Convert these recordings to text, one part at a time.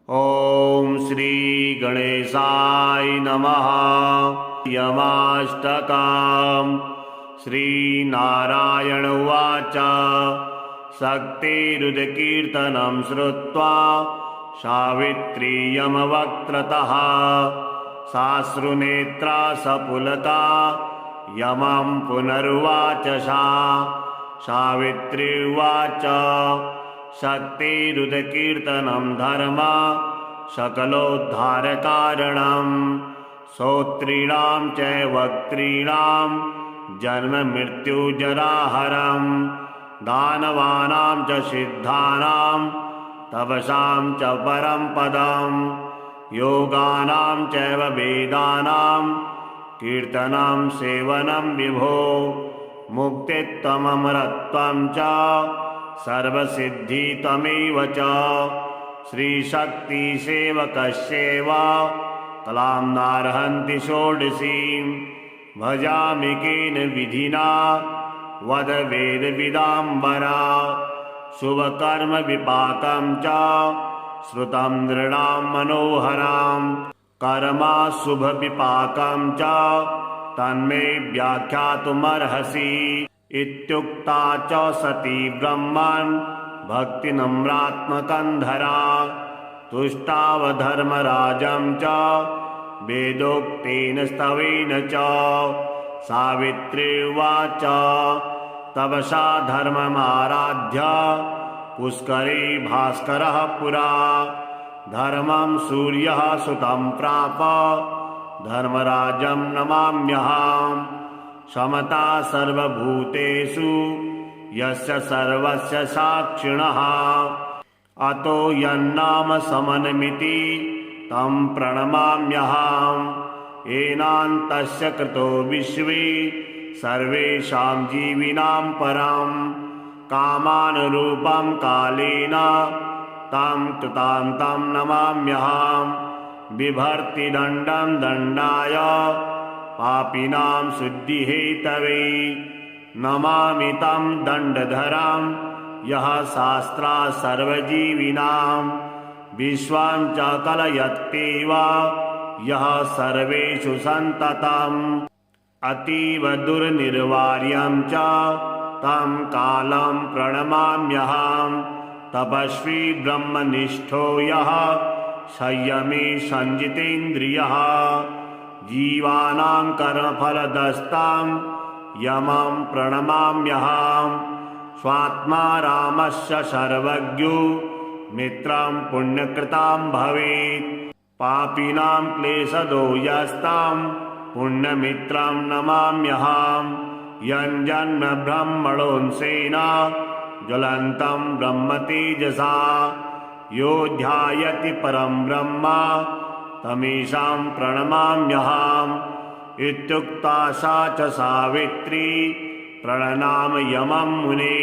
ॐ श्री गणेशाय नमः। यमाष्टकम्। श्रीनारायण उवाच शक्तिरुदकीर्तनं श्रुत्वा सावित्री यमवक्त्रतः साश्रुनेत्रा सपुलका यमं पुनरुवाच सा। सावित्री उवाच शक्तिरुदकीर्तनं धर्म सकलोद्धारकारणम् श्रोत्रीणां च वक्त्रीणां जन्ममृत्युजराहरम् दानवानां च सिद्धानां तपसां च परं पदम् योगानां चैव वेदानां कीर्तनं सेवनं विभो मुक्तित्वममरत्वं च सर्वसिद्धित्वमेव च। श्रीशक्तिसेवकस्यैव कलां नार्हन्ति षोडशीं भजामि केन विधिना वद वेदविदाम्बरा। शुभकर्म विपाकं च श्रुतं नृणां मनोहरां कर्माशुभ विपाकं च तन्मे व्याख्यातुमर्हसि। इत्युक्ता च सती ब्रह्मन् भक्तिनम्रात्मकन्धरा तुष्टावधर्मराजं च वेदोक्तेन स्तवेन च। सावित्री उवाच तपसा धर्ममाराध्य पुष्करे भास्करः पुरा धर्मं सूर्यः सुतं प्राप धर्मराजं नमाम्यहम्। समता सर्वभूतेषु यस्य सर्वस्य साक्षिणः अतो यन्नाम समनमिति तं प्रणमाम्यहम्। येनान्तस्य कृतो विश्वे सर्वेषां जीविनां परं कामानुरूपं कालेन तं कृतान्तं नमाम्यहम्। बिभर्ति दण्डं दण्डाय पापिनां शुद्धिहेतवे नमामि तं दण्डधरं यः शास्त्रा सर्वजीविनां विश्वां च कलयत्येव यः सर्वेषु सन्ततम् अतीव दुर्निर्वार्यं च तं कालं प्रणमाम्यहम्। तपस्वी ब्रह्मनिष्ठो यः संयमी संजितेन्द्रियः जीवानां कर्मफलदस्तां यमं प्रणमाम्यहम्। स्वात्मा रामस्य सर्वज्ञो मित्रं पुण्यकृतां भवेत् पापिनां क्लेशदो यस्तां पुण्यमित्रं नमाम्यहम्। यञ्जन्म ब्रह्मणोऽंशेन ज्वलन्तं ब्रह्मतेजसा यो ध्यायति परं ब्रह्म तमीशां प्रणमाम्यहम्। इत्युक्ता सा च सावित्री प्रणनाम यमं मुने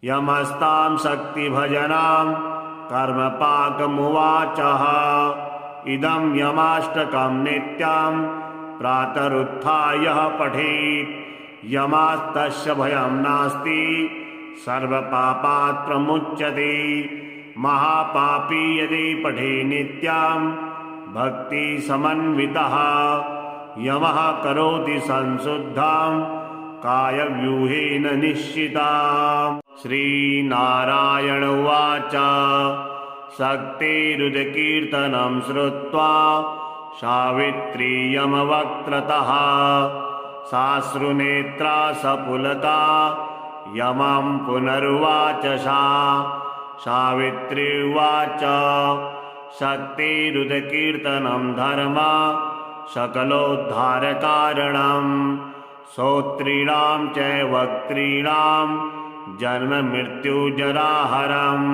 यमस्तां शक्तिभजनां कर्मपाकमुवाचः। इदं यमाष्टकं नित्यं प्रातरुत्थाय पठेत् यमास्तस्य भयं नास्ति सर्वपापात् प्रमुच्यते। महापापी यदि पठे नित्यं भक्तिसमन्वितः यमः करोति संशुद्धां कायव्यूहेन निश्चिताम्। श्रीनारायण उवाच शक्तिरुदकीर्तनं श्रुत्वा सावित्री यमवक्त्रतः साश्रुनेत्रा सपुलका यमं पुनरुवाच सा। सावित्री उवाच शक्तिरुदकीर्तनं धर्म सकलोद्धारकारणम् श्रोत्रीणां च वक्त्रीणां जन्ममृत्युजराहरम्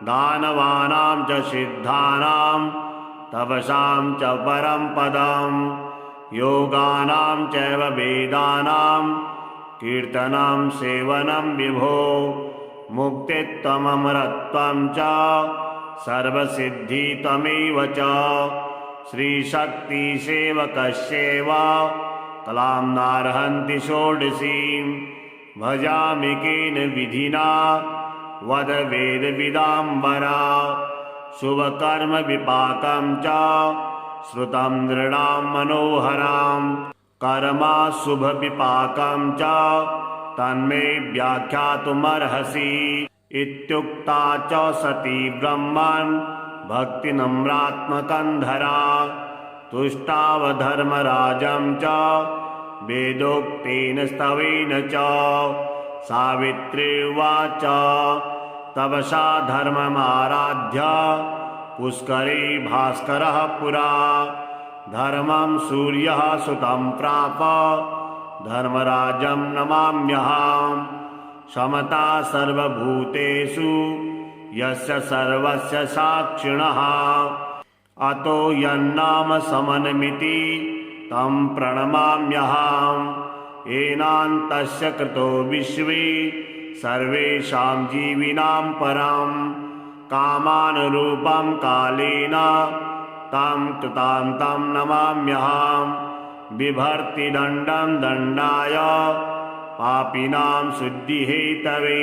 दानवानां च सिद्धानां तपसां च परं पदम् योगानां चैव वेदानां कीर्तनं सेवनं विभो मुक्तित्वममरत्वं च सर्वसिद्धित्वमेव च। श्रीशक्तिसेवकस्यैव कलां नार्हन्ति षोडशीं भजामि केन विधिना वद वेदविदाम्बरा। शुभकर्मविपाकं च श्रुतं नृणां मनोहरं कर्माशुभविपाकं च तन्मे व्याख्यातुमर्हसि इत्युक्ता च सती ब्रह्मन् भक्तिनम्रात्मकन्धरा तुष्टावधर्मराजं च वेदोक्तेन स्तवेन च सावित्री उवाच तपसा धर्ममाराध्य पुष्करे भास्करः पुरा धर्मं सूर्यः सुतं प्राप धर्मराजं नमाम्यहम् समता सर्वभूतेषु यस्य सर्वस्य साक्षिणः अतो यन्नाम समनमिति तं प्रणमाम्यहम् येनान्तस्य कृतो विश्वे सर्वेषां जीविनां परं कामानुरूपं कालेन तं कृतान्तं नमाम्यहम् बिभर्ति दण्डं दण्डाय पापिनां शुद्धिहेतवे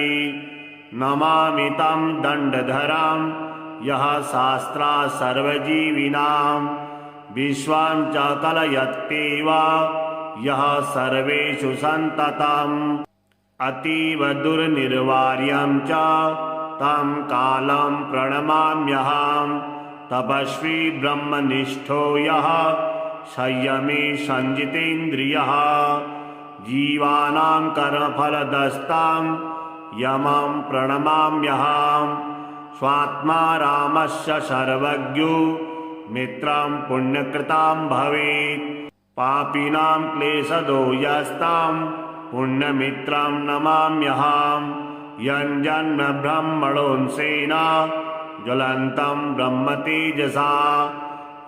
नमामि तं दण्डधरं यः शास्त्रा सर्वजीविनां विश्वां च कलयत्येव यः सर्वेषु सन्ततम् अतीव दुर्निर्वार्यं च तं कालं प्रणमाम्यहम् तपस्वी ब्रह्मनिष्ठो यः संयमी संजितेन्द्रियः जीवानां कर्मफलदस्तां यमं प्रणमाम्यहम् स्वात्मा रामस्य सर्वज्ञो मित्रं पुण्यकृतां भवेत् पापिनां क्लेशदो यस्तां पुण्यमित्रं नमाम्यहम् यञ्जन्म ब्रह्मणोऽंशेन ज्वलन्तं ब्रह्मतेजसा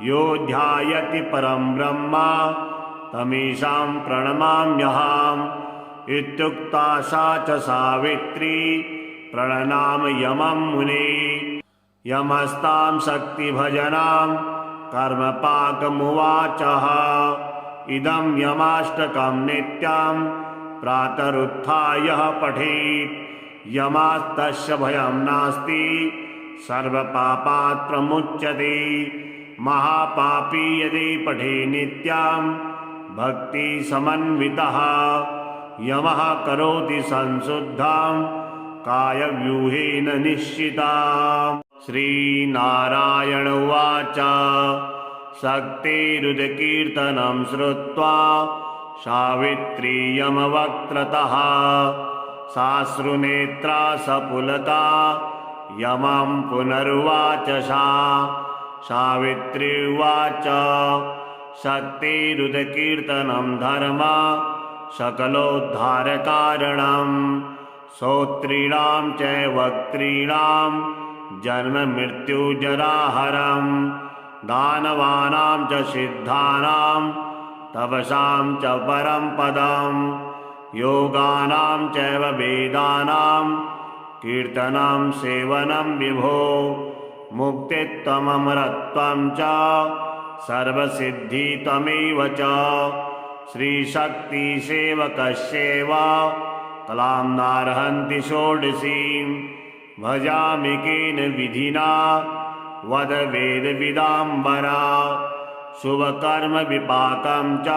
यो ध्यायति परं ब्रह्म तमीशां प्रणमाम्यहम् इत्युक्ता सा च सावित्री प्रणनाम यमं मुने यमस्तां शक्तिभजनां कर्मपाकमुवाचः इदं यमाष्टकं नित्यं प्रातरुत्थाय पठेत् यमास्तस्य भयं नास्ति सर्वपापात् प्रमुच्यते महापापी यदि पठे नित्यं भक्तिसमन्वितः यमः करोति संशुद्धां कायव्यूहेन निश्चिता। श्रीनारायण उवाच शक्तिरुदकीर्तनं श्रुत्वा सावित्री यमवक्त्रतः साश्रुनेत्रा सपुलका यमं पुनरुवाच सा सावित्री उवाच शक्तिरुदकीर्तनं धर्म सकलोद्धारकारणं श्रोत्रीणां च वक्त्रीणां जन्ममृत्युजराहरं दानवानां च सिद्धानां तपसां च परं पदं योगानां चैव वेदानां कीर्तनं सेवनं विभो मुक्तित्वममरत्वं च सर्वसिद्धित्वमेव च श्रीशक्तिसेवकस्यैव कलां नार्हन्ति षोडशीं भजामि केन विधिना वद वेदविदाम्बरा शुभकर्मविपाकं च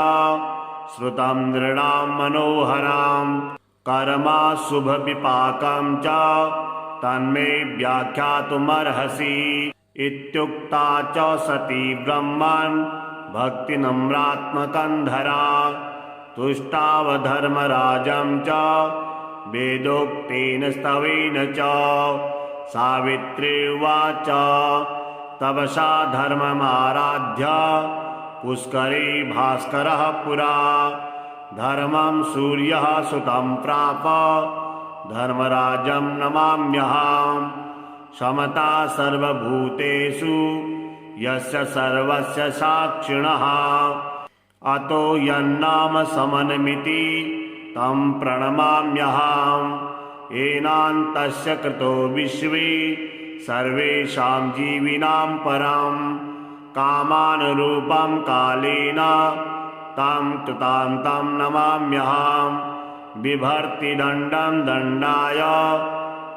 श्रुतं नृणां मनोहरं कर्माशुभविपाकं च तन्मे व्याख्यातुमर्हसि इत्युक्ता च सती ब्रह्मन् भक्तिनम्रात्मकन्धरा तुष्टावधर्मराजं च वेदोक्तेन स्तवेन च सावित्री उवाच तपसा धर्ममाराध्य पुष्करे भास्करः पुरा धर्मं सूर्यः सुतं प्राप धर्मराजं नमाम्यहम् समता सर्वभूतेषु यस्य सर्वस्य साक्षिणः अतो यन्नाम समनमिति तं प्रणमाम्यहम् येनान्तस्य कृतो विश्वे सर्वेषां जीविनां परं कामानुरूपं कालेन तं कृतान्तं नमाम्यहम् बिभर्ति दण्डं दण्डाय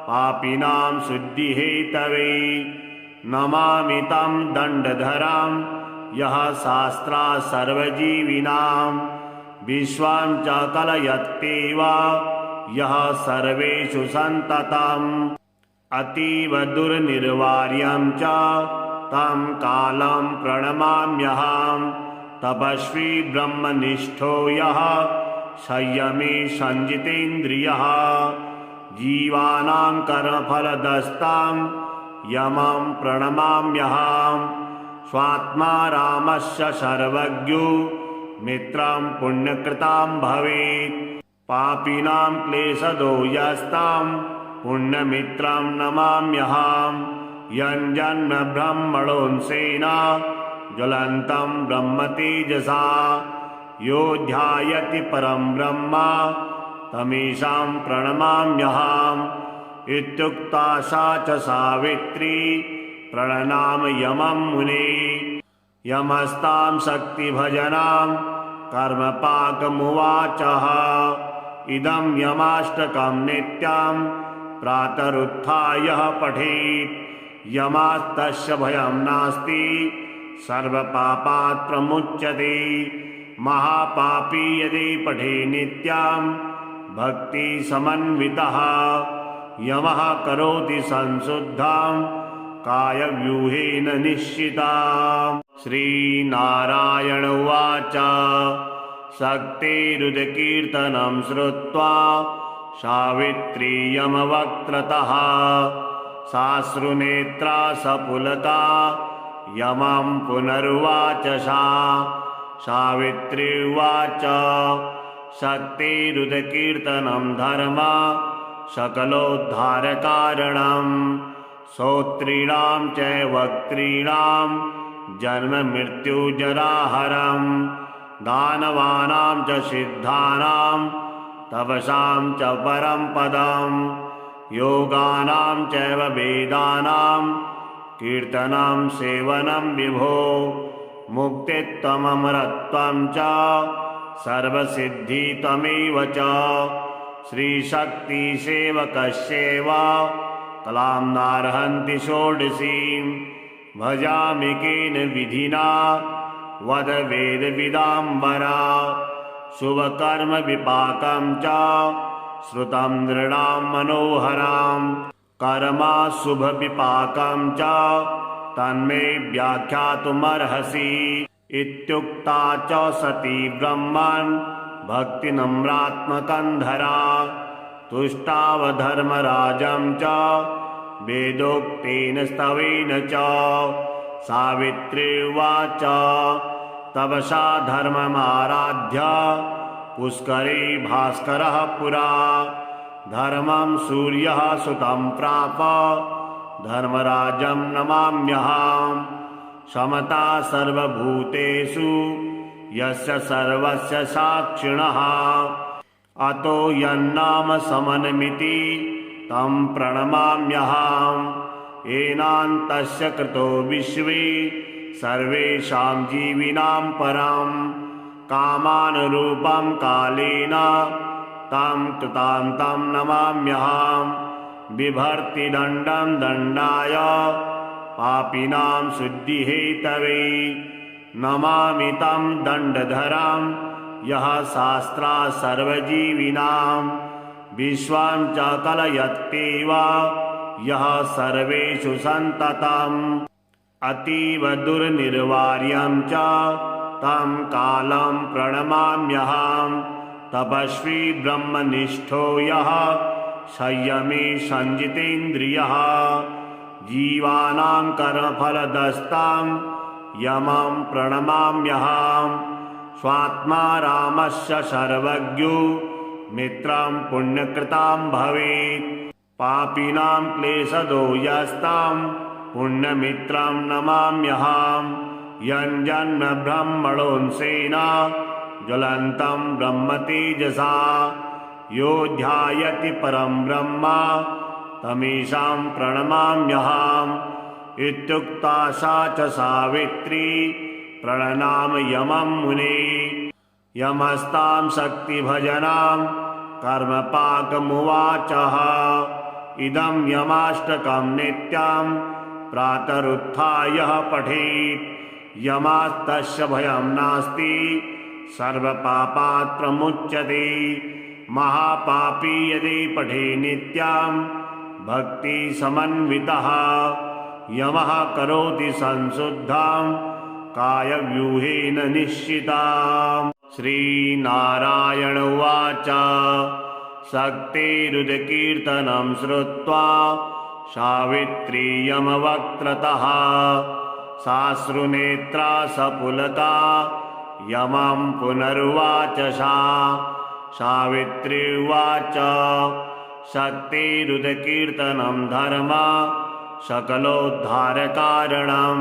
पापिनां शुद्धिहेतवे नमामि तं दण्डधरं यः शास्त्रा सर्वजीविनां विश्वां च कलयत्येव यः सर्वेषु सन्ततम् अतीव दुर्निर्वार्यं च तं कालं प्रणमाम्यहं तपस्वी ब्रह्मनिष्ठो यः संयमी संजितेन्द्रियः जीवानां कर्मफलदस्तां यमं प्रणमाम्यहं स्वात्मा रामस्य सर्वज्ञो मित्रं पुण्यकृतां भवेत् पापिनां क्लेशदो यस्तां पुण्यमित्रं नमाम्यहं यञ्जन्म ब्रह्मणोऽंसेन ज्वलन्तं ब्रह्मतेजसा यो ध्यायति परं ब्रह्म तमीशां प्रणमाम्यहम् इत्युक्ता सा च सावित्री प्रणनाम यमं मुने यमस्तां शक्तिभजनां कर्मपाकमुवाचः इदं यमाष्टकं नित्यं प्रातरुत्थाय पठेत् यमास्तस्य भयं नास्ति सर्वपापात् प्रमुच्यते महापापी यदि पठे नित्यं भक्तिसमन्वितः यमः करोति संशुद्धां कायव्यूहेन निश्चिताम् श्रीनारायण उवाच शक्तिरुदकीर्तनं श्रुत्वा सावित्री यमवक्त्रतः साश्रुनेत्रा सपुलका यमं पुनरुवाच सा सावित्री उवाच शक्तिरुदकीर्तनं धर्म सकलोद्धारकारणं श्रोत्रीणां च वक्त्रीणां जन्ममृत्युजराहरं दानवानां च सिद्धानां तपसां च परं पदं योगानां चैव वेदानां कीर्तनं सेवनं विभो मुक्तित्वममरत्वं च सर्वसिद्धित्वमेव च श्रीशक्तिसेवकस्यैव कलां नार्हन्ति षोडशीं भजामि केन विधिना वद वेदविदाम्बरा शुभकर्मविपाकं च श्रुतं नृणां मनोहरां कर्माशुभविपाकं च तन्मे व्याख्यातुमर्हसि इत्युक्ता च सती ब्रह्मन् भक्तिनम्रात्मकन्धरा तुष्टावधर्मराजं च वेदोक्तेन स्तवेन च सावित्री उवाच तपसा धर्ममाराध्य पुष्करे भास्करः पुरा धर्मं सूर्यः सुतं प्राप धर्मराजं नमाम्यहं समता सर्वभूतेषु यस्य सर्वस्य साक्षिणः अतो यन्नाम समनमिति तं प्रणमाम्यहम् येनान्तस्य कृतो विश्वे सर्वेषां जीविनां परं कामानुरूपं कालेन तं कृतान्तं नमाम्यहम् बिभर्ति दण्डं दण्डाय पापिनां शुद्धिहेतवे नमामि तं दण्डधरं यः शास्त्रा सर्वजीविनां विश्वां च कलयत्येव यः सर्वेषु सन्ततम् अतीव दुर्निर्वार्यं च तं कालं प्रणमाम्यहं तपस्वी ब्रह्मनिष्ठो यः संयमी संजितेन्द्रियः जीवानां कर्मफलदस्तां यमं प्रणमाम्यहं स्वात्मा रामस्य सर्वज्ञो मित्रं पुण्यकृतां भवेत् पापिनां क्लेशदो यस्तां पुण्यमित्रं नमाम्यहं यञ्जन्म ब्रह्मणोऽंसेन ज्वलन्तं ब्रह्मतेजसा यो ध्यायति परं ब्रह्म तमीशां प्रणमाम्यहम् इत्युक्ता सा च सावित्री प्रणनाम यमं मुने यमस्तां शक्तिभजनां कर्मपाकमुवाचः इदं यमाष्टकं नित्यं प्रातरुत्थाय पठेत् यमास्तस्य भयं नास्ति सर्वपापात् प्रमुच्यते। महापापी यदि पठे नित्यां भक्ति समन्वितः यमः करोति संशुद्धां कायव्यूहेन निश्चिताम्। श्रीनारायण उवाच शक्तिरुदकीर्तनं श्रुत्वा सावित्री यमवक्त्रतः साश्रुनेत्रा सपुलका यमं पुनरुवाच सा। सावित्री उवाच शक्तिरुदकीर्तनं धर्म सकलोद्धारकारणं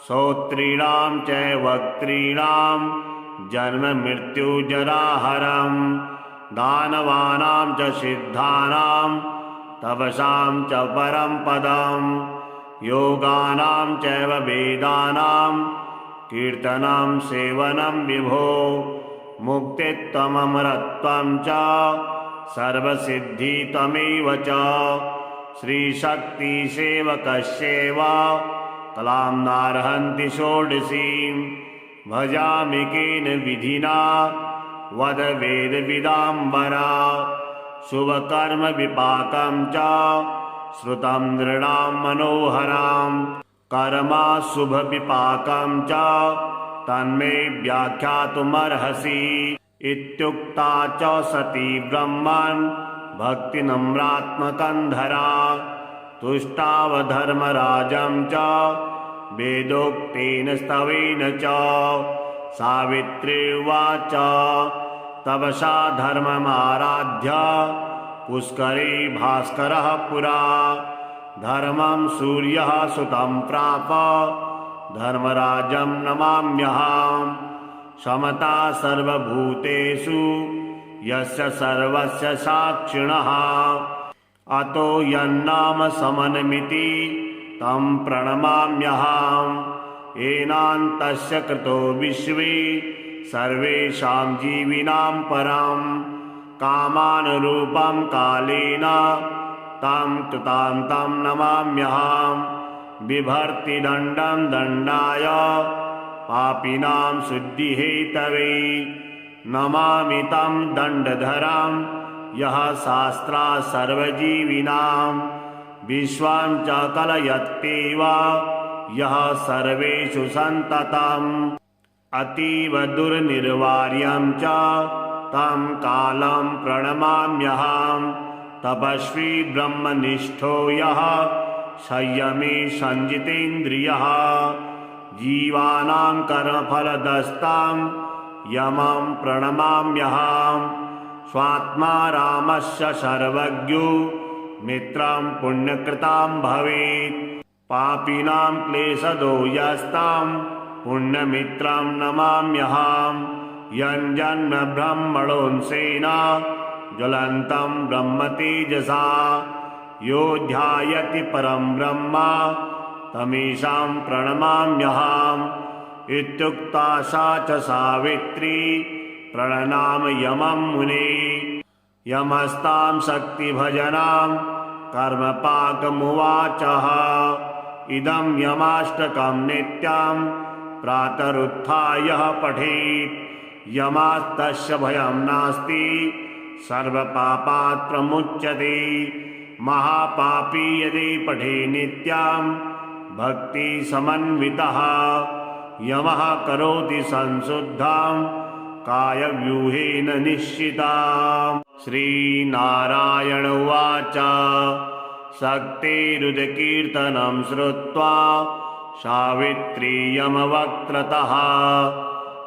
श्रोत्रीणां च वक्त्रीणां जन्ममृत्युजराहरं दानवानां च सिद्धानां तपसां च परं पदं योगानां चैव वेदानां कीर्तनं सेवनं विभो मुक्तित्वममरत्वं च सर्वसिद्धित्वमेव च। श्रीशक्तिसेवकस्यैव कलां नार्हन्ति षोडशीं भजामि केन विधिना वद वेदविदाम्बरा। शुभकर्मविपाकं च श्रुतं नृणां मनोहरां कर्माशुभविपाकं च तन्मे व्याख्यातुमर्हसि। इत्युक्ता च सती ब्रह्मन् भक्तिनम्रात्मकन्धरा तुष्टावधर्मराजं च वेदोक्तेन स्तवेन च। सावित्री उवाच तपसा धर्ममाराध्य पुष्करे भास्करः पुरा धर्मं सूर्यः सुतं प्राप धर्मराजं नमाम्यहम्। समता सर्वभूतेषु यस्य सर्वस्य साक्षिणः अतो यन्नाम समनमिति तं प्रणमाम्यहम्। येनान्तस्य कृतो विश्वे सर्वेषां जीविनां परं कामानुरूपं कालेन तं कृतान्तं नमाम्यहम्। बिभर्ति दण्डं दण्डाय पापिनां शुद्धिहेतवे नमामि तं दण्डधरं यः शास्त्रा सर्वजीविनां विश्वां च कलयत्येव यः सर्वेषु सन्ततम्। अतीव दुर्निर्वार्यं च तं कालं प्रणमाम्यहम्। तपस्वी ब्रह्मनिष्ठो यः संयमी संजितेन्द्रियः जीवानां कर्मफलदस्तां यमं प्रणमाम्यहम्। स्वात्मा रामस्य सर्वज्ञो मित्रं पुण्यकृतां भवेत् पापिनां क्लेशदो यस्तां पुण्यमित्रं नमाम्यहम्। यञ्जन्म ब्रह्मणोऽंशेन ज्वलन्तं ब्रह्मतेजसा यो ध्यायति परं ब्रह्म तमीशां प्रणमाम्यहम्। इत्युक्ता सा च सावित्री प्रणनाम यमं मुने। यमस्तां शक्तिभजनां कर्मपाकमुवाचः इदं यमाष्टकं नित्यं प्रातरुत्थाय पठेत् यमास्तस्य भयं नास्ति सर्वपापात् प्रमुच्यते। महापापी यदि पठे नित्यां भक्ति समन्वितः यमः करोति संशुद्धां कायव्यूहेन निश्चिताम्। श्रीनारायण उवाच शक्तिरुदकीर्तनं श्रुत्वा सावित्री यमवक्त्रतः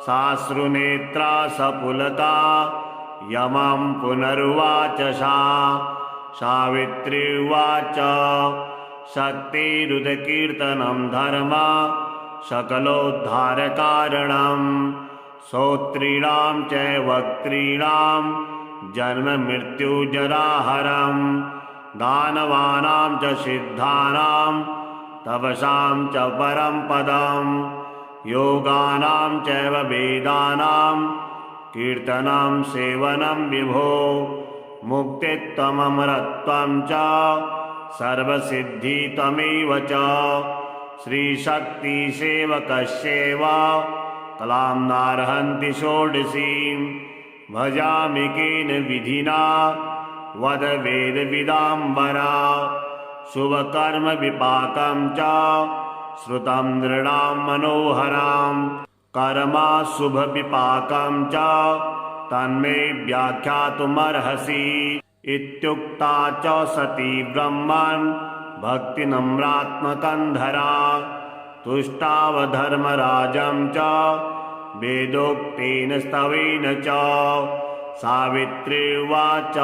साश्रुनेत्रा सपुलका यमं पुनरुवाच सा। सावित्री उवाच शक्तिरुदकीर्तनं धर्म सकलोद्धारकारणं श्रोत्रीणां च वक्त्रीणां जन्ममृत्युजराहरं दानवानां च सिद्धानां तपसां च परं पदं योगानां चैव वेदानां कीर्तनं सेवनं विभो मुक्तित्वममरत्वं च सर्वसिद्धितमेव च श्रीशक्तिसेवकस्यैव कलां नार्हन्ति षोडशीं भजामि केन विधिना वद वेदविदाम्बरा शुभकर्म विपाकं च श्रुतं नृणां मनोहरां कर्मा शुभविपाकं च तन्मे व्याख्यातुमर्हसि इत्युक्ता च सती ब्रह्मन् भक्तिनम्रात्मकन्धरा तुष्टावधर्मराजं च वेदोक्तेन स्तवेन च सावित्री उवाच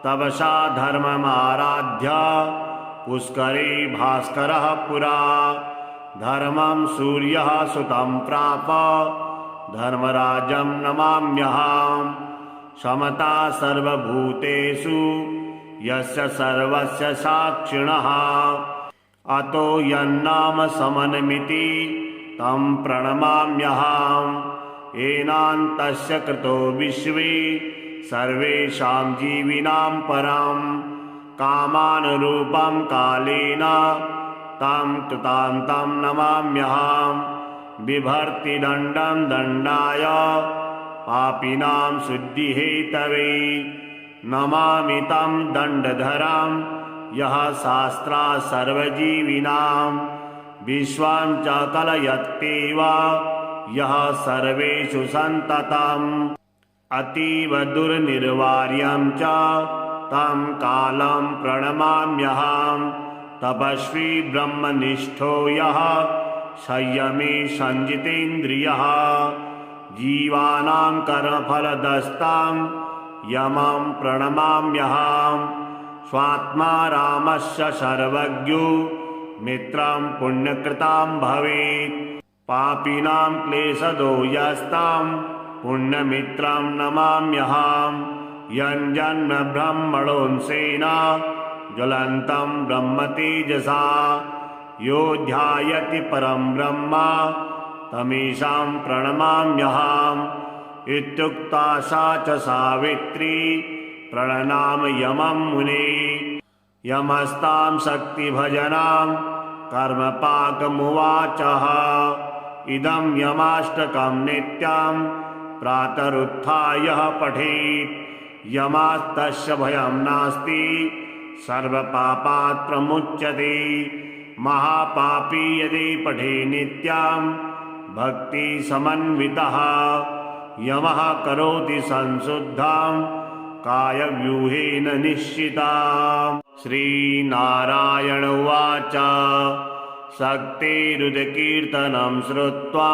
तपसा धर्ममाराध्य पुष्करे भास्करः पुरा धर्मं सूर्यः सुतं प्राप धर्मराजं नमाम्यहम् समता सर्वभूतेषु यस्य सर्वस्य साक्षिणः अतो यन्नाम समनमिति तं प्रणमाम्यहम् येनान्तस्य कृतो विश्वे सर्वेषां जीविनां परं कामानुरूपं कालेन तं कृतान्तं नमाम्यहम् बिभर्ति दण्डं दण्डाय पापिनां शुद्धिहेतवे नमामि तं दण्डधरं यः शास्त्रा सर्वजीविनां विश्वां च कलयत्येव यः सर्वेषु सन्ततम् अतीव दुर्निर्वार्यं च तं कालं प्रणमाम्यहम् तपस्वी ब्रह्मनिष्ठो यः संयमे संजितेन्द्रियः जीवानां कर्मफलदस्तां यमं प्रणमाम्यहम् स्वात्मा रामस्य सर्वज्ञो मित्रं पुण्यकृतां भवेत् पापिनां क्लेशदो यस्तां पुण्यमित्रं नमाम्यहम् यञ्जन्म ब्रह्मणोऽंशेन ज्वलन्तं ब्रह्मतेजसा यो ध्यायति परं ब्रह्म तमीशां प्रणमाम्यहम् इत्युक्ता सा च सावित्री प्रणनाम यमं मुने यमस्तां शक्तिभजनां कर्मपाकमुवाचः इदं यमाष्टकं नित्यं प्रातरुत्थाय पठेत् यमास्तस्य भयं नास्ति सर्वपापात् प्रमुच्यते महापापी यदि पठे नित्यं भक्तिसमन्वितः यमः करोति संशुद्धां कायव्यूहेन निश्चिताम् श्रीनारायण उवाच शक्तिरुदकीर्तनं श्रुत्वा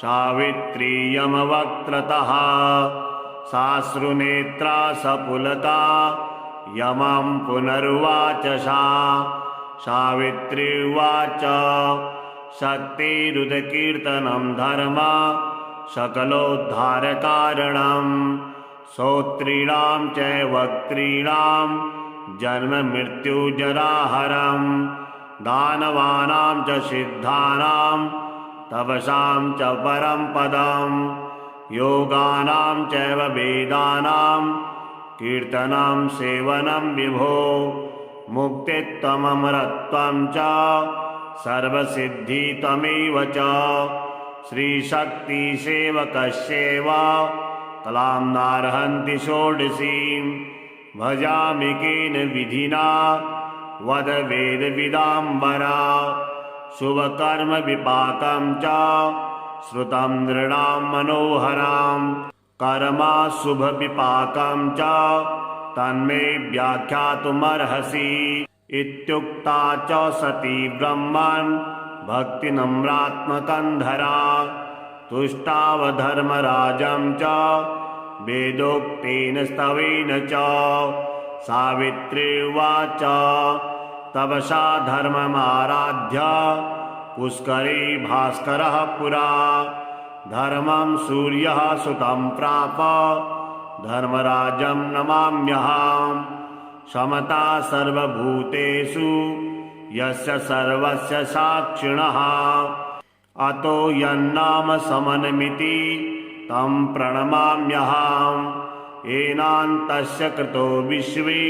सावित्री यमवक्त्रतः साश्रुनेत्रा सपुलका यमं पुनरुवाच सा सावित्री उवाच शक्तिरुदकीर्तनं धर्म सकलोद्धारकारणम् श्रोत्रीणां च वक्त्रीणां जन्ममृत्युजराहरम् दानवानां च सिद्धानां तपसां च परं पदम् योगानां चैव वेदानां कीर्तनं सेवनं विभो मुक्तित्वममरत्वं च सर्वसिद्धितमेव च श्रीशक्तिसेवकस्यैव कलां नार्हन्ति षोडशीं भजामि केन विधिना वद वेदविदाम्बरा शुभकर्म विपाकं च श्रुतं नृणां मनोहरां कर्मा शुभविपाकं च तन्मे व्याख्यातुमर्हसि इत्युक्ता च सती ब्रह्मन् भक्तिनम्रात्मकन्धरा तुष्टावधर्मराजं च वेदोक्तेन स्तवेन च सावित्री उवाच तपसा धर्ममाराध्य पुष्करे भास्करः पुरा धर्मं सूर्यः सुतं प्राप धर्मराजं नमाम्यहम् समता सर्वभूतेषु यस्य सर्वस्य साक्षिणः अतो यन्नाम समनमिति तं प्रणमाम्यहम् येनान्तस्य कृतो विश्वे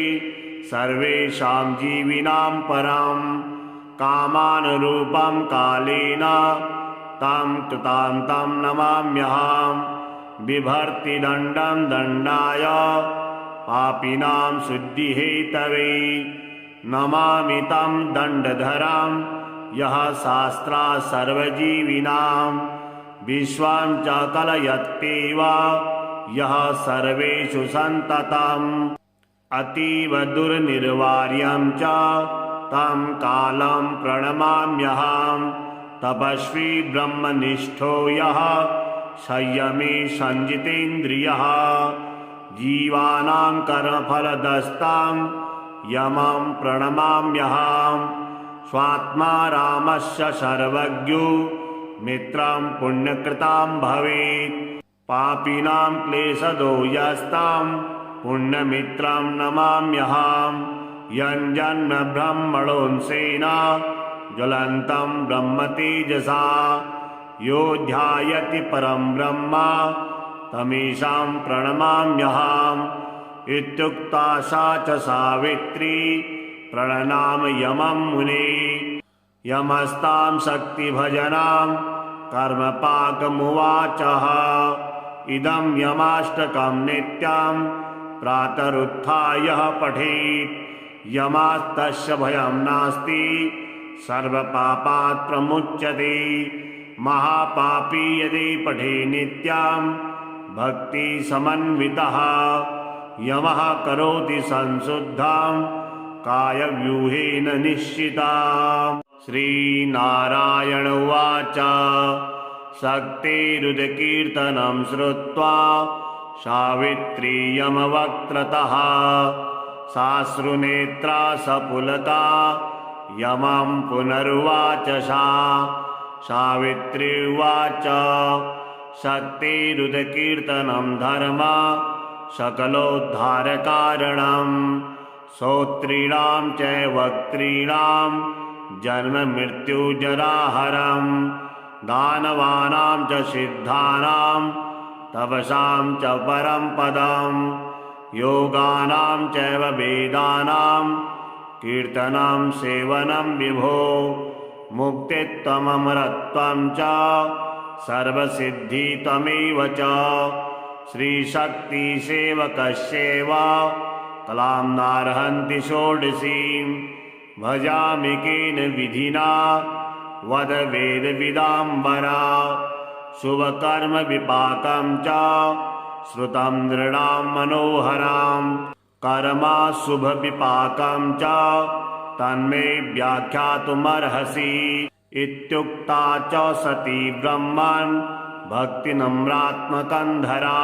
सर्वेषां जीविनां परं कामानुरूपं कालेन तं कृतान्तं नमाम्यहं बिभर्ति दण्डं दण्डाय पापिनां शुद्धिहेतवे नमामि तं दण्डधरं यः शास्त्रा सर्वजीविनां विश्वां च कलयत्येव यः सर्वेषु सन्ततम् अतीव दुर्निर्वार्यं च तं कालं प्रणमाम्यहं तपस्वी ब्रह्मनिष्ठो यः संयमी संजितेन्द्रियः जीवानां कर्मफलदस्तां यमं प्रणमाम्यहं स्वात्मा रामस्य सर्वज्ञो मित्रं पुण्यकृतां भवेत् पापिनां क्लेशदो यस्तां पुण्यमित्रं नमाम्यहं यञ्जन्म ब्रह्मणोऽंशेन ज्वलन्तं ब्रह्मतेजसा यो ध्यायति परं ब्रह्म तमीशां प्रणमाम्यहम् इत्युक्ता सा च सावित्री प्रणनाम यमं मुने यमस्तां शक्तिभजनां कर्मपाकमुवाचः इदं यमाष्टकं नित्यं प्रातरुत्थाय पठेत् यमास्तस्य भयं नास्ति सर्वपापात् प्रमुच्यते महापापी यदि पठे नित्यं भक्ति समन्वितः यमः करोति संशुद्धां कायव्यूहेन निश्चिताम् श्रीनारायण उवाच शक्तिरुदकीर्तनं श्रुत्वा सावित्री यमवक्त्रतः साश्रुनेत्रा सपुलका यमं पुनरुवाच सा सावित्री उवाच शक्तिरुदकीर्तनं धर्म सकलोद्धारकारणं श्रोत्रीणां च वक्त्रीणां जन्ममृत्युजराहरं दानवानां च सिद्धानां तपसां च परं पदं योगानां चैव वेदानां कीर्तनं सेवनं विभो मुक्तित्वममरत्वं च सर्वसिद्धित्वमेव च श्रीशक्तिसेवकस्यैव कलां नार्हन्ति षोडशीं भजामि केन विधिना वद वेदविदाम्बरा शुभकर्मविपाकं च श्रुतं नृणां मनोहरां कर्माशुभविपाकं च तन्मे व्याख्यातुमर्हसि इत्युक्ता च सती ब्रह्मन् भक्तिनम्रात्मकन्धरा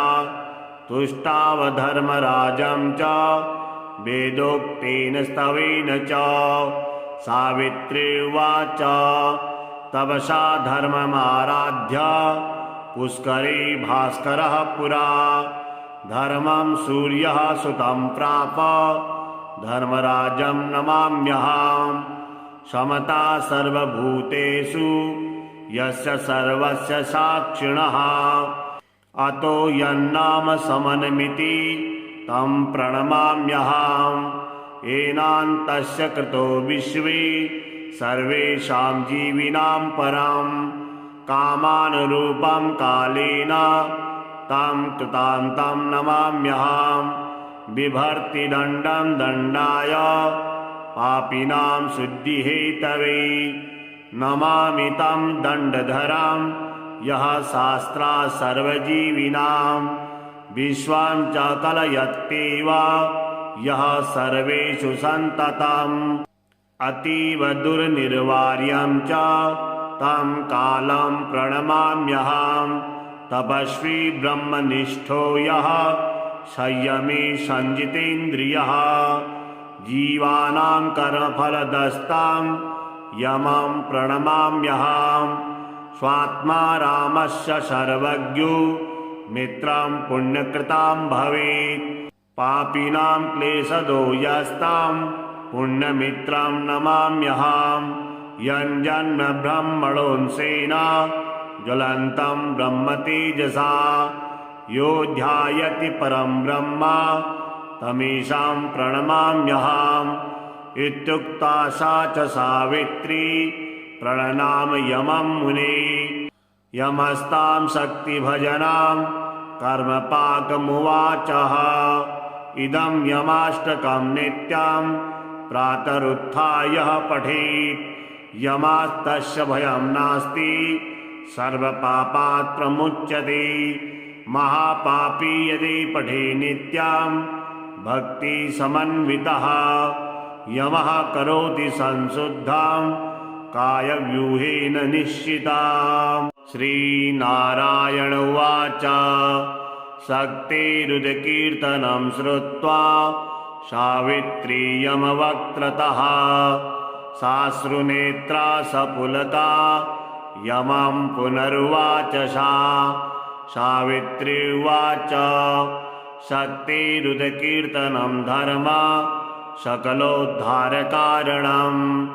तुष्टावधर्मराजं च वेदोक्तेन स्तवेन च सावित्री उवाच तपसा धर्ममाराध्य पुष्करे भास्करः पुरा धर्मं सूर्यः सुतं प्राप धर्मराजं नमाम्यहं समता सर्वभूतेषु यस्य सर्वस्य साक्षिणः अतो यन्नाम समनमिति तं प्रणमाम्यहं येनान्तस्य कृतो विश्वे सर्वेषां जीविनां परं कामानुरूपं कालेन तं कृतान्तं नमाम्यहं बिभर्ति दण्डं दण्डाय पापिनां शुद्धिहेतवे नमामि तं दण्डधरं यः शास्त्रा सर्वजीविनां विश्वां च कलयत्येव यः सर्वेषु सन्ततम् अतीव दुर्निर्वार्यं च तं कालं प्रणमाम्यहं तपस्वी ब्रह्मनिष्ठो यः संयमी संजितेन्द्रियः जीवानां कर्मफलदस्तां यमं प्रणमाम्यहं स्वात्मा रामस्य सर्वज्ञो मित्रं पुण्यकृतां भवेत् पापिनां क्लेशदो यस्तां पुण्यमित्रं नमाम्यहं यञ्जन्म ब्रह्मणोऽंशेन ज्वलन्तं ब्रह्मतेजसा यो ध्यायति परं ब्रह्म तमीशां प्रणमाम्यहम्। इत्युक्ता सा च सावित्री प्रणनाम यमं मुने। यमस्तां शक्तिभजनां कर्मपाकमुवाचः। इदं यमाष्टकं नित्यं प्रातरुत्थाय पठेत्। यमास्तस्य भयं नास्ति सर्वपापात् प्रमुच्यते। महापापी यदि पठे नित्यं भक्तिसमन्वितः। यमः करोति संशुद्धां कायव्यूहेन निश्चिताम्। श्रीनारायण उवाच। शक्तिरुदकीर्तनं श्रुत्वा सावित्री यमवक्त्रतः साश्रुनेत्रा सपुलका यमं पुनरुवाच सा। सावित्री उवाच। शक्तिरुदकीर्तनं धर्म सकलोद्धारकारणम्।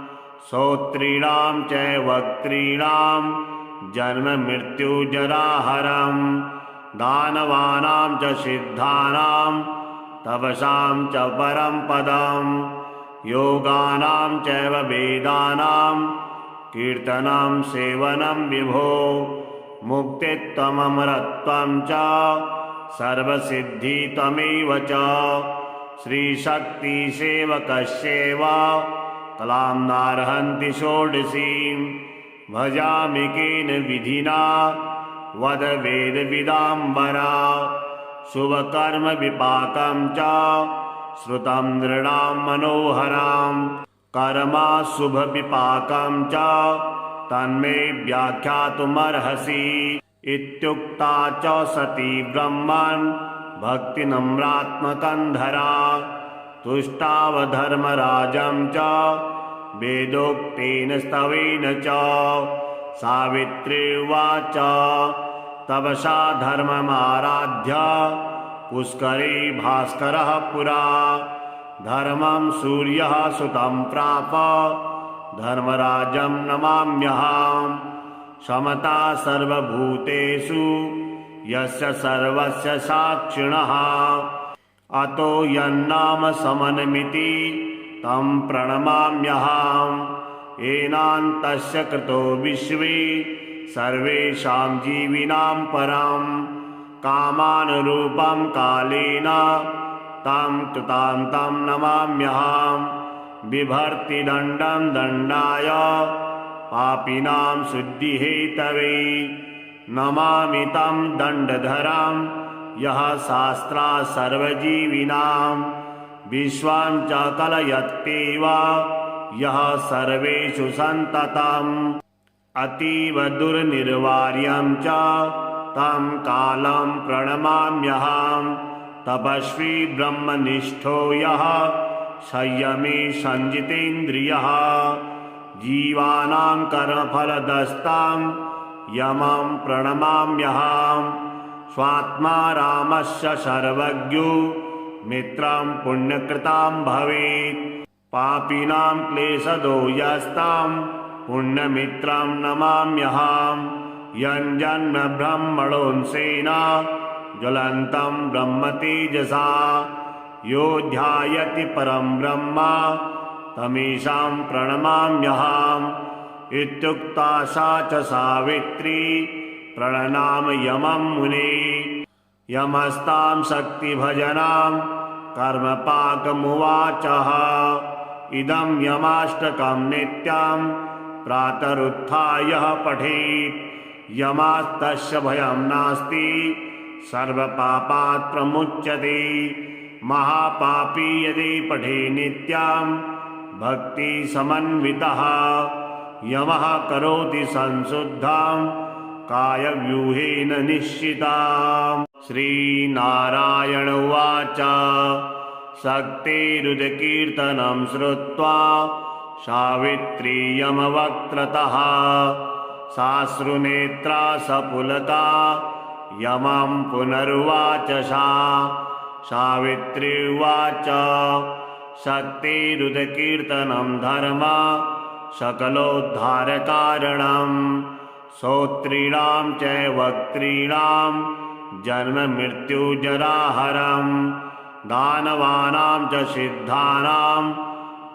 श्रोत्रीणां च वक्त्रीणां जन्ममृत्युजराहरम्। दानवानां च सिद्धानां तपसां च परं पदम्। योगानां चैव वेदानां कीर्तनं सेवनं विभो। मुक्तित्वममरत्वं च सर्वसिद्धित्वमेव च। श्रीशक्तिसेवकस्यैव कलां नार्हन्ति षोडशीं। भजामि केन विधिना वद वेदविदाम्बरा। शुभकर्मविपाकं च श्रुतं नृणां मनोहरं। कर्माशुभविपाकं च तन्मे व्याख्यातुमर्हसि। इत्युक्ता च सती ब्रह्मन् भक्तिनम्रात्मकन्धरा। तुष्टावधर्मराजं च वेदोक्तेन स्तवेन च। सावित्री उवाच। तपसा धर्ममाराध्य पुष्करे भास्करः पुरा। धर्मं सूर्यः सुतं प्राप धर्मराजं नमाम्यहम्। समता सर्वभूतेषु यस्य सर्वस्य साक्षिणः। अतो यन्नाम समनमिति तं प्रणमाम्यहम्। येनान्तस्य कृतो विश्वे सर्वेषां जीविनां परं। कामानुरूपं कालेन तं कृतान्तं नमाम्यहम्। बिभर्ति दण्डं दण्डाय पापिनां शुद्धिहेतवे। नमामि तं दण्डधरं यः शास्त्रा सर्वजीविनां। विश्वां च कलयत्येव यः सर्वेषु सन्ततम्। अतीव दुर्निर्वार्यं च तं कालं प्रणमाम्यहम्। तपस्वी ब्रह्मनिष्ठो यः संयमी संजितेन्द्रियः। जीवानां कर्मफलदस्तां यमं प्रणमाम्यहम्। स्वात्मा रामस्य सर्वज्ञो मित्रं पुण्यकृतां भवेत्। पापिनां क्लेशदो यस्तां पुण्यमित्रं नमाम्यहम्। यञ्जन्म ब्रह्मणोऽंशेन ज्वलन्तं ब्रह्मतेजसा। यो ध्यायति परं ब्रह्म तमीशां प्रणमाम्यहम्। इत्युक्ता सा च सावित्री प्रणनाम यमं मुने। यमस्तां शक्तिभजनां कर्मपाकमुवाचः। इदं यमाष्टकं नित्यं प्रातरुत्थाय पठेत्। यमास्तस्य भयं नास्ति सर्वपापात् प्रमुच्यते। महापापी यदि पठे नित्यं भक्तिसमन्वितः। यमः करोति संशुद्धां कायव्यूहेन निश्चिताम्। श्रीनारायण उवाच। शक्तिरुदकीर्तनं श्रुत्वा सावित्री यमवक्त्रतः साश्रुनेत्रा सपुलका यमं पुनरुवाच सा। सावित्री उवाच। शक्तिरुदकीर्तनं धर्म सकलोद्धारकारणम्। श्रोत्रीणां च वक्त्रीणां जन्ममृत्युजराहरम्। दानवानां च सिद्धानां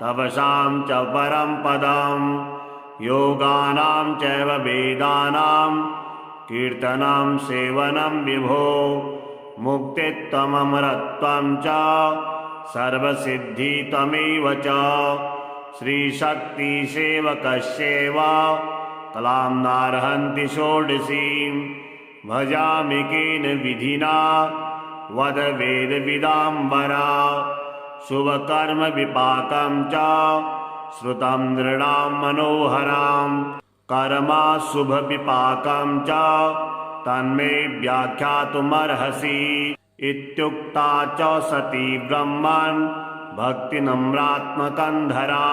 तपसां च परं पदं योगानां चैव वेदानां कीर्तनं सेवनं विभो मुक्तित्वममरत्वं च सर्वसिद्धित्वमेव च श्रीशक्तिसेवकस्यैव कलां नार्हन्ति षोडशीं भजामि केन विधिना वद वेदविदाम्बरा शुभकर्म विपाकं च श्रुतं नृणां मनोहरां कर्मा शुभविपाकं च तन्मे व्याख्यातुमर्हसि इत्युक्ता च सती ब्रह्मन् भक्तिनम्रात्मकन्धरा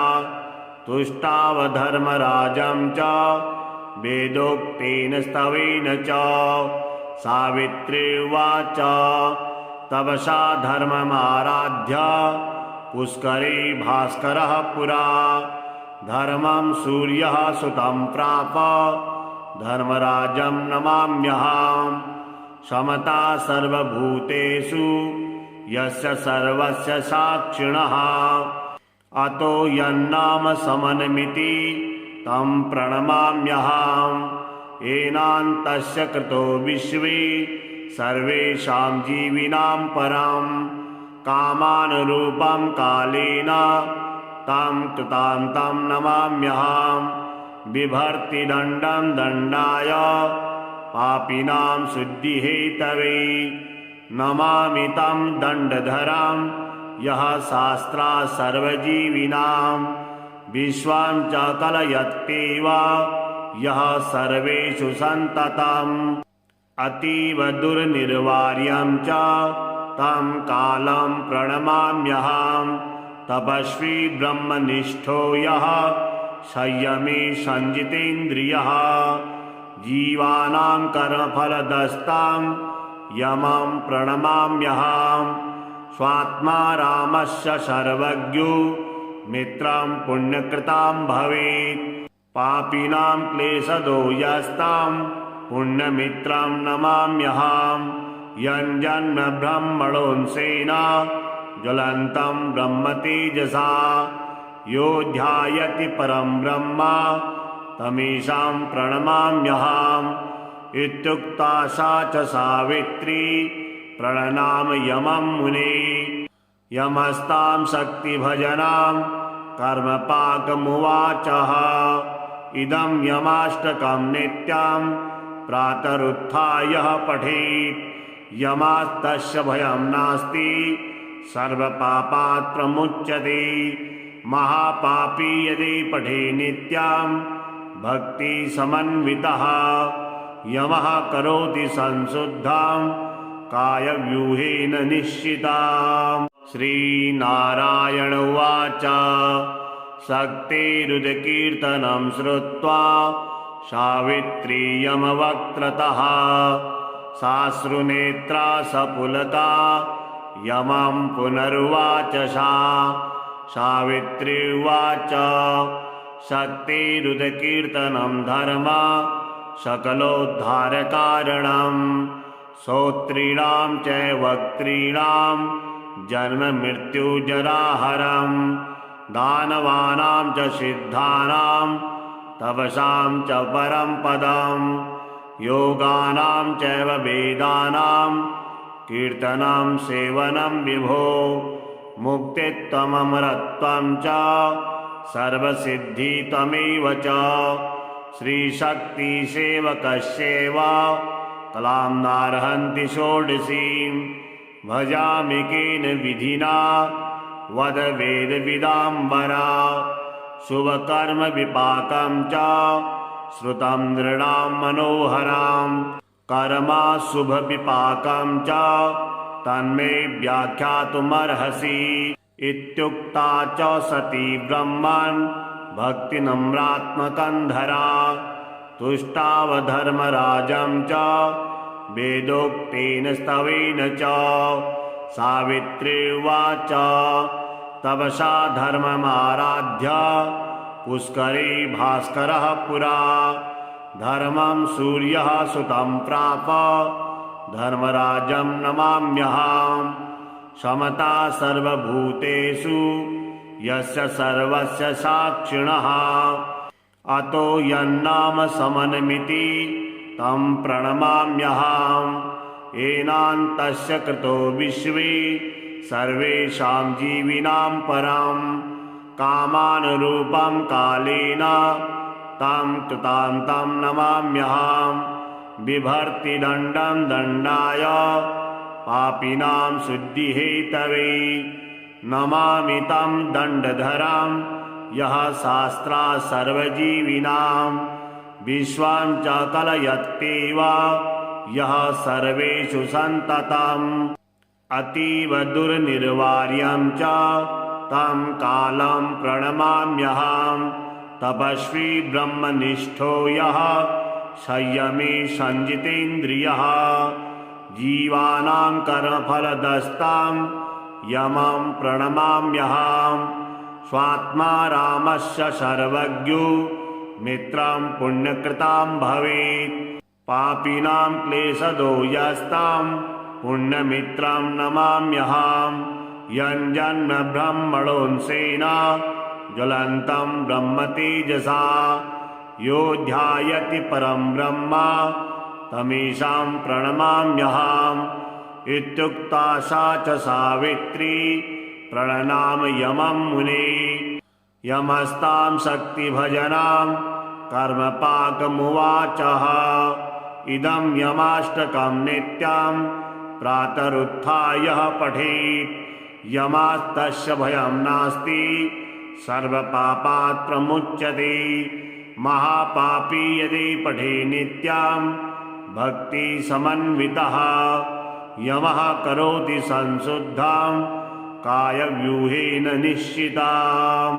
तुष्टावधर्मराजं च वेदोक्तेन स्तवेन च सावित्री उवाच तपसा धर्ममाराध्य पुष्करे भास्करः पुरा धर्मं सूर्यः सुतं प्राप धर्मराजं नमाम्यहम् समता सर्वभूतेषु यस्य सर्वस्य साक्षिणः अतो यन्नाम समनमिति तं प्रणमाम्यहम् येनान्तस्य कृतो विश्वे सर्वेषां जीविनां परं कामानुरूपं कालेन तं कृतान्तं नमाम्यहम् बिभर्ति दण्डं दण्डाय पापिनां शुद्धिहेतवे नमामि तं दण्डधरं यः शास्त्रा सर्वजीविनां विश्वं च कलयत्येव यः सर्वेषु सन्ततम् अतीव दुर्निर्वार्यं च तं कालं प्रणमाम्यहम् तपस्वी ब्रह्मनिष्ठो यः संयमी संजितेन्द्रियः जीवानां कर्मफलदस्तां यमं प्रणमाम्यहम् स्वात्मा रामस्य सर्वज्ञो मित्रं पुण्यकृतां भवेत् पापिनां क्लेशदो यस्तां पुण्यमित्रं नमाम्यहम् यञ्जन्म ब्रह्मणोऽंशेन ज्वलन्तं ब्रह्मतेजसा यो ध्यायति परं ब्रह्म तमीशां प्रणमाम्यहम् इत्युक्ता सा च सावित्री प्रणनाम यमं मुने यमस्तां शक्तिभजनां कर्मपाकमुवाचः इदं यमाष्टकं नित्यं प्रातरुत्थाय पठेत् यमास्तस्य भयं नास्ति सर्वपापात् प्रमुच्यते महापापी यदि पठे नित्यं भक्तिसमन्वितः यमः करोति संशुद्धां कायव्यूहेन निश्चिताम् श्रीनारायण उवाच शक्तिरुदकीर्तनं श्रुत्वा सावित्री यमवक्त्रतः साश्रुनेत्रा सपुलका यमं पुनरुवाच सा सावित्री उवाच शक्तिरुदकीर्तनं धर्म सकलोद्धारकारणं श्रोत्रीणां च वक्त्रीणां जन्ममृत्युजराहरं दानवानां च सिद्धानां तपसां च परं पदं योगानां चैव वेदानां कीर्तनं सेवनं विभो मुक्तित्वममरत्वं च सर्वसिद्धित्वमेव च श्रीशक्तिसेवकस्यैव कलां नार्हन्ति षोडशीं भजामि केन विधिना वद वेदविदाम्बरा शुभकर्म विपाकं च श्रुतं नृणां मनोहरां कर्मा शुभविपाकं च तन्मे व्याख्यातुमर्हसि इत्युक्ता च सती ब्रह्मन् भक्तिनम्रात्मकन्धरा तुष्टावधर्मराजं च वेदोक्तेन स्तवेन च सावित्री उवाच तपसा धर्ममाराध्य पुष्करे भास्करः पुरा धर्मं सूर्यः सुतं प्राप धर्मराजं नमाम्यहम् समता सर्वभूतेषु यस्य सर्वस्य साक्षिणः अतो यन्नाम समनमिति तं प्रणमाम्यहम् येनान्तस्य कृतो विश्वे सर्वेषां जीविनां परं कामानुरूपं कालेन तं कृतान्तं नमाम्यहम् बिभर्ति दण्डं दण्डाय पापिनां शुद्धिहेतवे नमामि तं दण्डधरं यः शास्त्रात् सर्वजीविनां विश्वां च कलयत्येव यः सर्वेषु सन्ततम् अतीव दुर्निर्वार्यं च तं कालं प्रणमाम्यहम् तपस्वी ब्रह्मनिष्ठो यः संयमी संजितेन्द्रियः जीवानां कर्मफलदस्तां यमं प्रणमाम्यहम् स्वात्मा रामस्य सर्वज्ञो मित्रं पुण्यकृतां भवेत् पापिनां क्लेशदो यस्तां पुण्यमित्रं नमाम्यहम् यञ्जन्म ब्रह्मणोऽंशेन ज्वलन्तं ब्रह्मतेजसा यो ध्यायति परं ब्रह्म तमीशां प्रणमाम्यहम् इत्युक्ता सा च सावित्री प्रणनाम यमं मुने यमस्तां शक्तिभजनां कर्मपाकमुवाचः इदं यमाष्टकं नित्यं प्रातरुत्थाय पठेत् यमास्तस्य भयं नास्ति सर्वपापात् प्रमुच्यते महापापी यदि पठे नित्यं भक्ति समन्वितः यमः करोति संशुद्धां कायव्यूहेन निश्चिताम्।